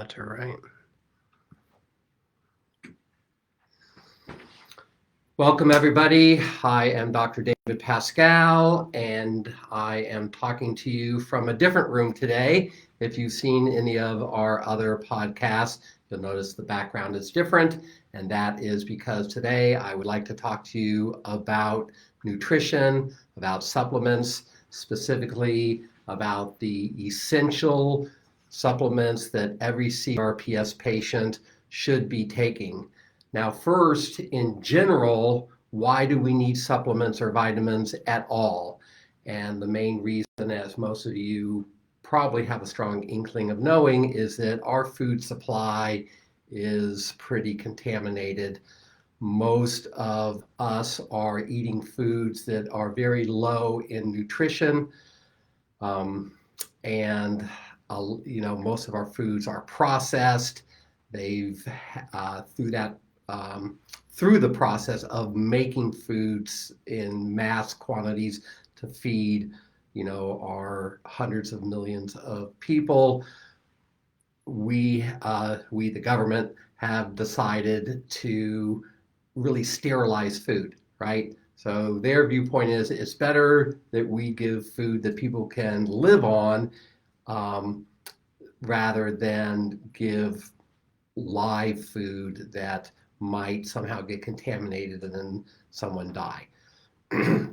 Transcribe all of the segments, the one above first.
Better, right? Welcome, everybody. I am Dr. David Pascal, and I am talking to you from a different room today. If you've seen any of our other podcasts, you'll notice the background is different, and that is because today I would like to talk to you about nutrition, about supplements, specifically about the essential supplements that every CRPS patient should be taking. Now, first, in general, why do we need supplements or vitamins at all? And the main reason, as most of you probably have a strong inkling of knowing, is that our food supply is pretty contaminated. Most of us are eating foods that are very low in nutrition, and most of our foods are processed. They've through the process of making foods in mass quantities to feed, our hundreds of millions of people, we the government have decided to really sterilize food, right? So their viewpoint is it's better that we give food that people can live on rather than give live food that might somehow get contaminated and then someone die.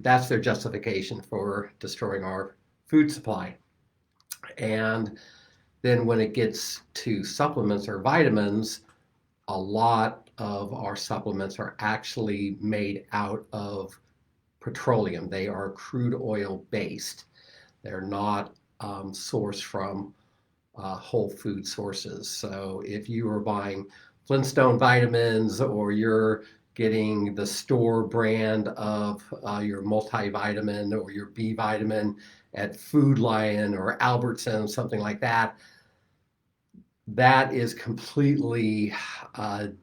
That's their justification for destroying our food supply. And then when it gets to supplements or vitamins, a lot of our supplements are actually made out of petroleum. They are crude oil based. They're not sourced from whole food sources. So if you are buying Flintstone vitamins or you're getting the store brand of your multivitamin or your B vitamin at Food Lion or Albertsons, something like that, that is completely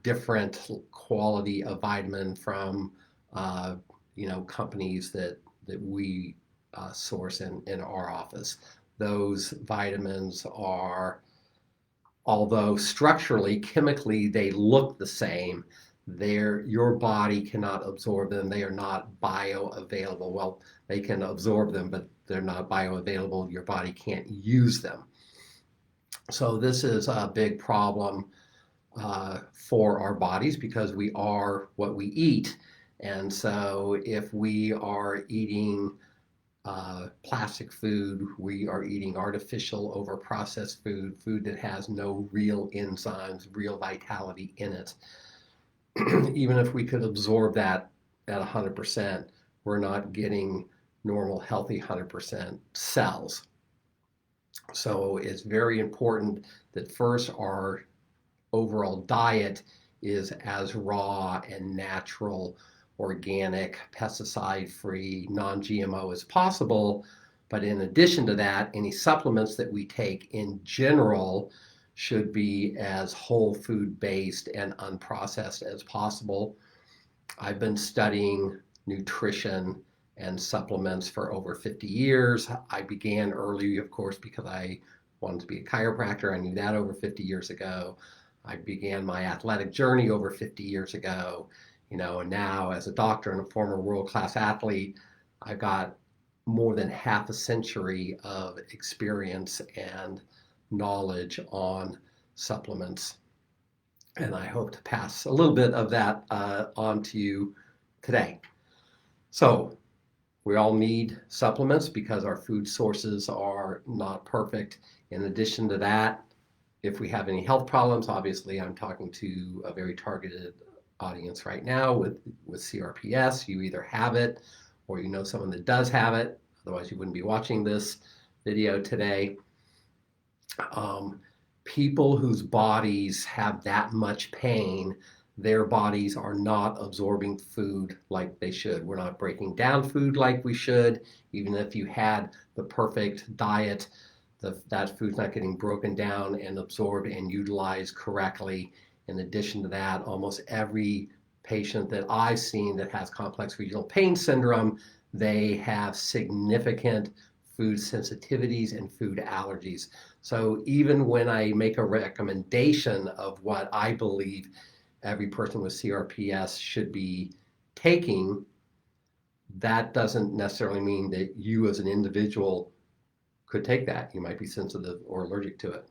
different quality of vitamin from companies that we source in our office. Those vitamins are, although structurally, chemically, they look the same, your body cannot absorb them. They are not bioavailable. Well, they can absorb them, but they're not bioavailable. Your body can't use them. So this is a big problem for our bodies because we are what we eat. And so if we are eating plastic food, we are eating artificial over processed food that has no real enzymes, real vitality in it. Even if we could absorb that at 100%, we're not getting normal, healthy 100% cells. So it's very important that first our overall diet is as raw and natural, organic, pesticide-free, non-GMO as possible. But in addition to that, any supplements that we take in general should be as whole food based and unprocessed as possible. I've been studying nutrition and supplements for over 50 years. I began early, of course, because I wanted to be a chiropractor. I knew that over 50 years ago. I began my athletic journey over 50 years ago. And now as a doctor and a former world-class athlete, I've got more than half a century of experience and knowledge on supplements. And I hope to pass a little bit of that on to you today. So we all need supplements because our food sources are not perfect. In addition to that, if we have any health problems, obviously I'm talking to a very targeted audience right now with CRPS. You either have it or you know someone that does have it. Otherwise, you wouldn't be watching this video today. People whose bodies have that much pain, their bodies are not absorbing food like they should. We're not breaking down food like we should. Even if you had the perfect diet, that food's not getting broken down and absorbed and utilized correctly. In addition to that, almost every patient that I've seen that has complex regional pain syndrome, they have significant food sensitivities and food allergies. So even when I make a recommendation of what I believe every person with CRPS should be taking, that doesn't necessarily mean that you as an individual could take that. You might be sensitive or allergic to it.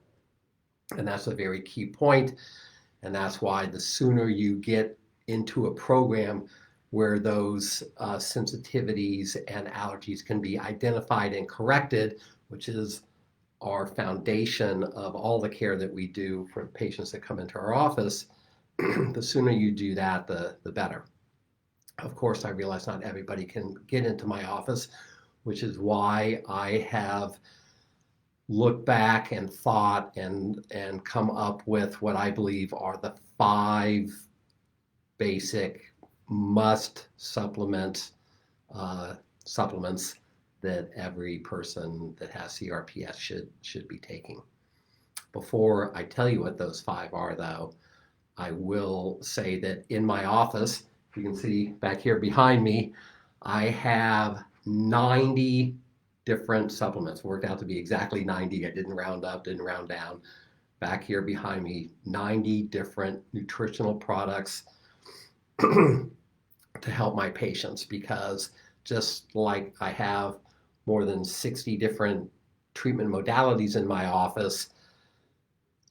And that's a very key point. And that's why the sooner you get into a program where those sensitivities and allergies can be identified and corrected, which is our foundation of all the care that we do for patients that come into our office, the sooner you do that, the better. Of course, I realize not everybody can get into my office, which is why I have looked back and thought and come up with what I believe are the 5 basic must supplements that every person that has CRPS should be taking. Before I tell you what those 5 are, though, I will say that in my office, you can see back here behind me, I have 90 different supplements, worked out to be exactly 90. I didn't round up, didn't round down. Back here behind me, 90 different nutritional products to help my patients, because just like I have more than 60 different treatment modalities in my office,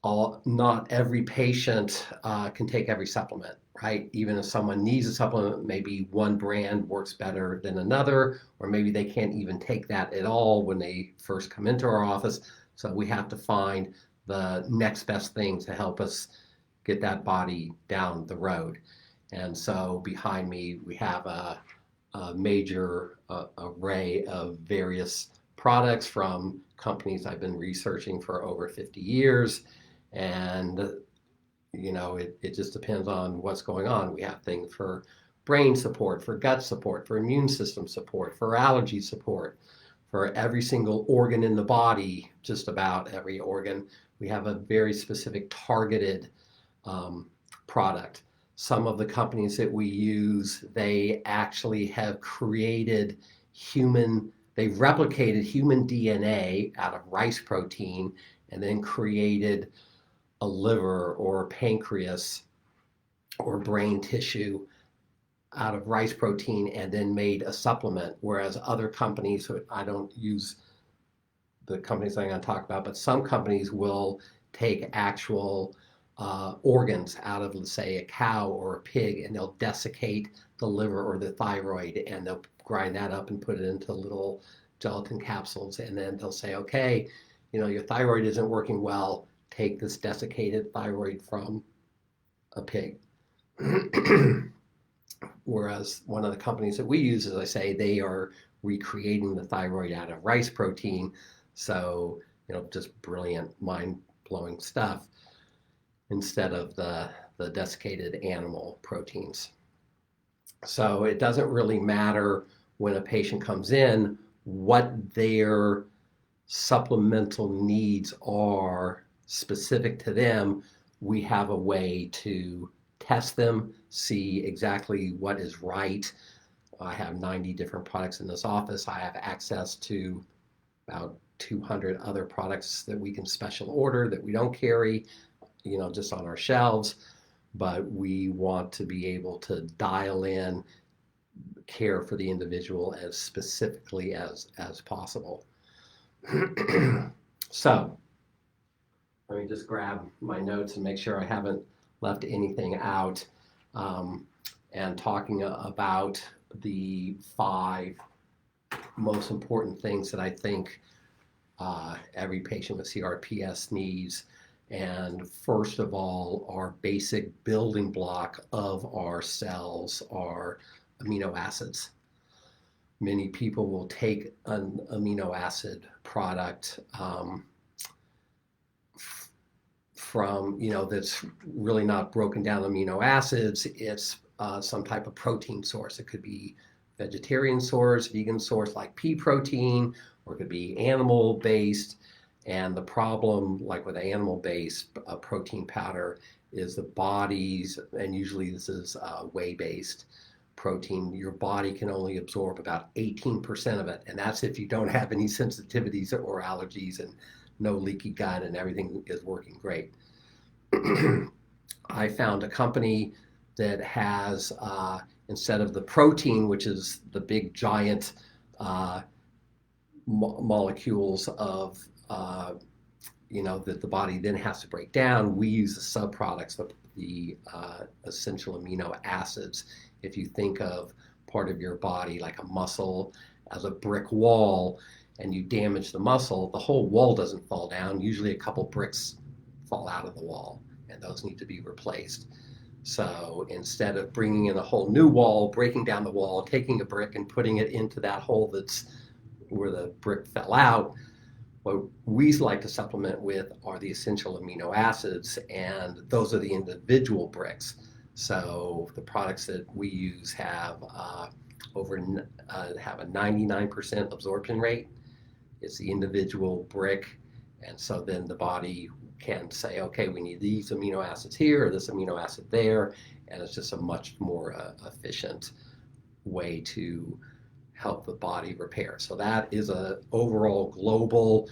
not every patient can take every supplement, right? Even if someone needs a supplement, maybe one brand works better than another, or maybe they can't even take that at all when they first come into our office. So we have to find the next best thing to help us get that body down the road. And so behind me, we have a major array of various products from companies I've been researching for over 50 years. And, it just depends on what's going on. We have things for brain support, for gut support, for immune system support, for allergy support, for every single organ in the body, just about every organ. We have a very specific targeted product. Some of the companies that we use, they actually have they've replicated human DNA out of rice protein and then created a liver or a pancreas or brain tissue out of rice protein and then made a supplement. Whereas other companies, I don't use the companies I'm going to talk about, but some companies will take actual organs out of, let's say, a cow or a pig, and they'll desiccate the liver or the thyroid, and they'll grind that up and put it into little gelatin capsules, and then they'll say, okay, your thyroid isn't working well, take this desiccated thyroid from a pig. Whereas one of the companies that we use, as I say, they are recreating the thyroid out of rice protein. So, just brilliant, mind-blowing stuff, instead of the desiccated animal proteins. So it doesn't really matter when a patient comes in what their supplemental needs are specific to them. We have a way to test them, see exactly what is right. I have 90 different products in this office. I have access to about 200 other products that we can special order that we don't carry, just on our shelves. But we want to be able to dial in care for the individual as specifically as possible. So let me just grab my notes and make sure I haven't left anything out, and talking about the 5 most important things that I think every patient with CRPS needs. And first of all, our basic building block of our cells are amino acids. Many people will take an amino acid product from, that's really not broken down amino acids. It's some type of protein source. It could be vegetarian source, vegan source like pea protein, or it could be animal-based. And the problem, like with animal-based protein powder, is the body's, and usually this is whey-based protein, your body can only absorb about 18% of it. And that's if you don't have any sensitivities or allergies. And no leaky gut, and everything is working great. I found a company that has, instead of the protein, which is the big giant uh, molecules of, that the body then has to break down, we use the subproducts, the essential amino acids. If you think of part of your body like a muscle as a brick wall, and you damage the muscle, the whole wall doesn't fall down. Usually a couple bricks fall out of the wall, and those need to be replaced. So instead of bringing in a whole new wall, breaking down the wall, taking a brick and putting it into that hole that's where the brick fell out, what we like to supplement with are the essential amino acids, and those are the individual bricks. So the products that we use have have a 99% absorption rate. It's the individual brick, and so then the body can say, okay, we need these amino acids here or this amino acid there, and it's just a much more efficient way to help the body repair. So that is a overall global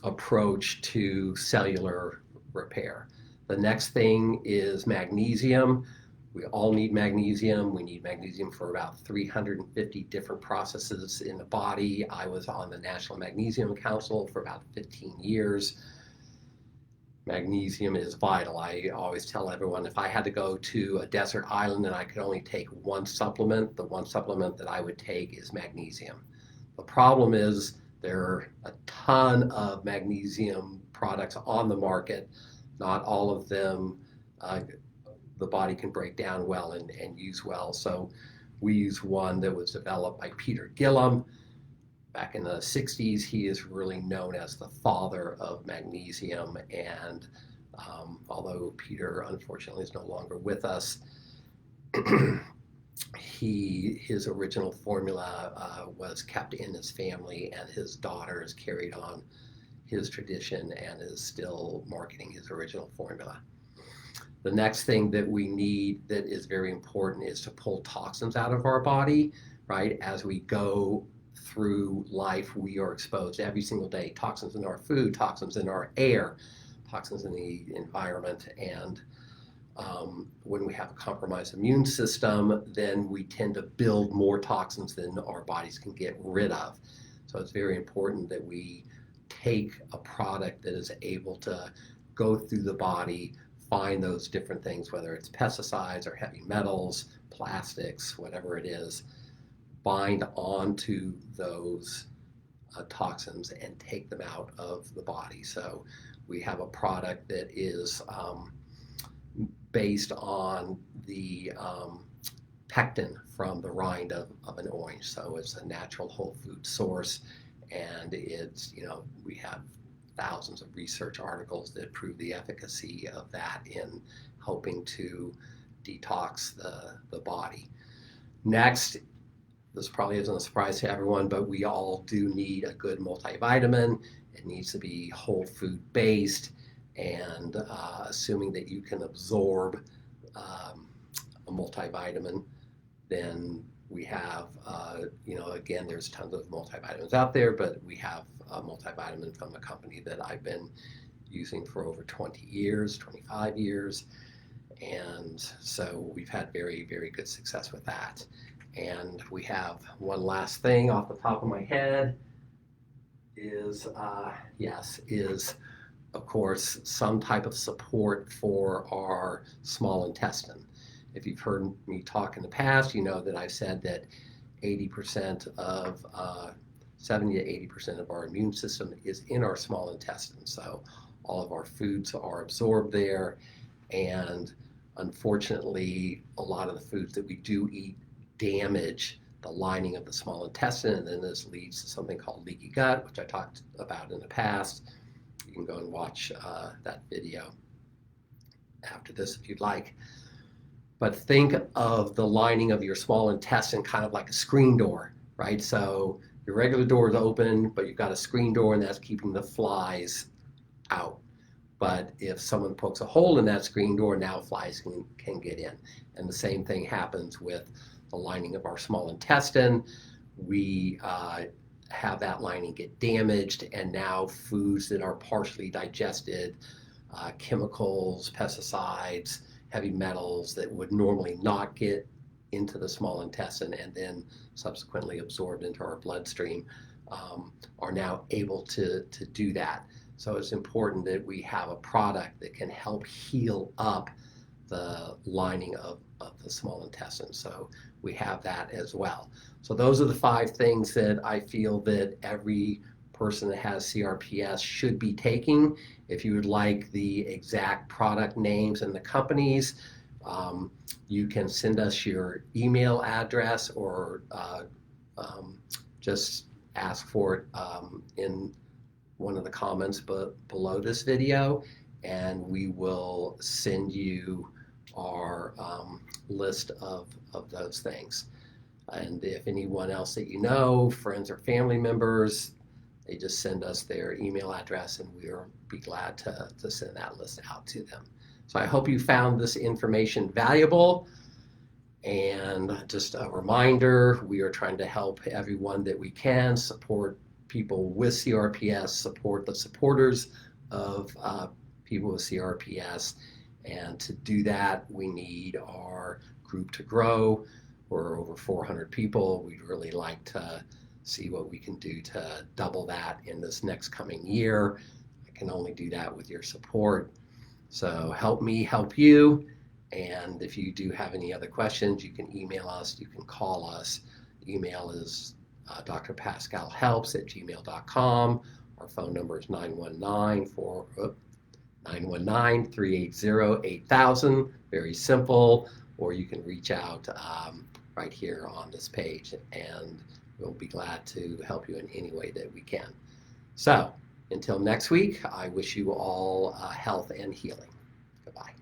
approach to cellular repair. The next thing is magnesium. We all need magnesium. We need magnesium for about 350 different processes in the body. I was on the National Magnesium Council for about 15 years. Magnesium is vital. I always tell everyone, if I had to go to a desert island and I could only take one supplement, the one supplement that I would take is magnesium. The problem is there are a ton of magnesium products on the market. Not all of them the body can break down well and use well. So we use one that was developed by Peter Gillum back in the 60s. He is really known as the father of magnesium, and although Peter unfortunately is no longer with us, his original formula was kept in his family, and his daughter has carried on his tradition and is still marketing his original formula. The next thing that we need that is very important is to pull toxins out of our body, right? As we go through life, we are exposed every single day. Toxins in our food, toxins in our air, toxins in the environment. And when we have a compromised immune system, then we tend to build more toxins than our bodies can get rid of. So it's very important that we take a product that is able to go through the body, find those different things, whether it's pesticides or heavy metals, plastics, whatever it is, bind onto those toxins and take them out of the body. So we have a product that is based on the pectin from the rind of an orange. So it's a natural whole food source, and it's, we have thousands of research articles that prove the efficacy of that in helping to detox the body. Next, this probably isn't a surprise to everyone, but we all do need a good multivitamin. It needs to be whole food based, and assuming that you can absorb a multivitamin, then we have, again, there's tons of multivitamins out there, but we have a multivitamin from a company that I've been using for over 20 years, 25 years. And so we've had very, very good success with that. And we have one last thing off the top of my head is of course, some type of support for our small intestine. If you've heard me talk in the past, you know that I've said that 80% of 70 to 80% of our immune system is in our small intestine. So all of our foods are absorbed there, and unfortunately, a lot of the foods that we do eat damage the lining of the small intestine, and then this leads to something called leaky gut, which I talked about in the past. You can go and watch that video after this if you'd like. But think of the lining of your small intestine kind of like a screen door, right? So your regular door is open, but you've got a screen door, and that's keeping the flies out. But if someone pokes a hole in that screen door, now flies can get in. And the same thing happens with the lining of our small intestine. We, have that lining get damaged, and now foods that are partially digested, chemicals, pesticides, heavy metals that would normally not get into the small intestine and then subsequently absorbed into our bloodstream, are now able to do that. So it's important that we have a product that can help heal up the lining of the small intestine. So we have that as well. So those are the 5 things that I feel that every person that has CRPS should be taking. If you would like the exact product names and the companies, you can send us your email address or just ask for it in one of the comments below this video, and we will send you our list of those things. And if anyone else that you know, friends or family members, they just send us their email address and we'll be glad to send that list out to them. So I hope you found this information valuable. And just a reminder, we are trying to help everyone that we can, support people with CRPS, support the supporters of people with CRPS. And to do that, we need our group to grow. We're over 400 people. We'd really like to see what we can do to double that in this next coming year. I can only do that with your support. So help me help you. And if you do have any other questions, you can email us, you can call us. Email is drpascalhelps@gmail.com. Our phone number is 919-380-8000. Very simple. Or you can reach out right here on this page, and we'll be glad to help you in any way that we can. So until next week, I wish you all health and healing. Goodbye.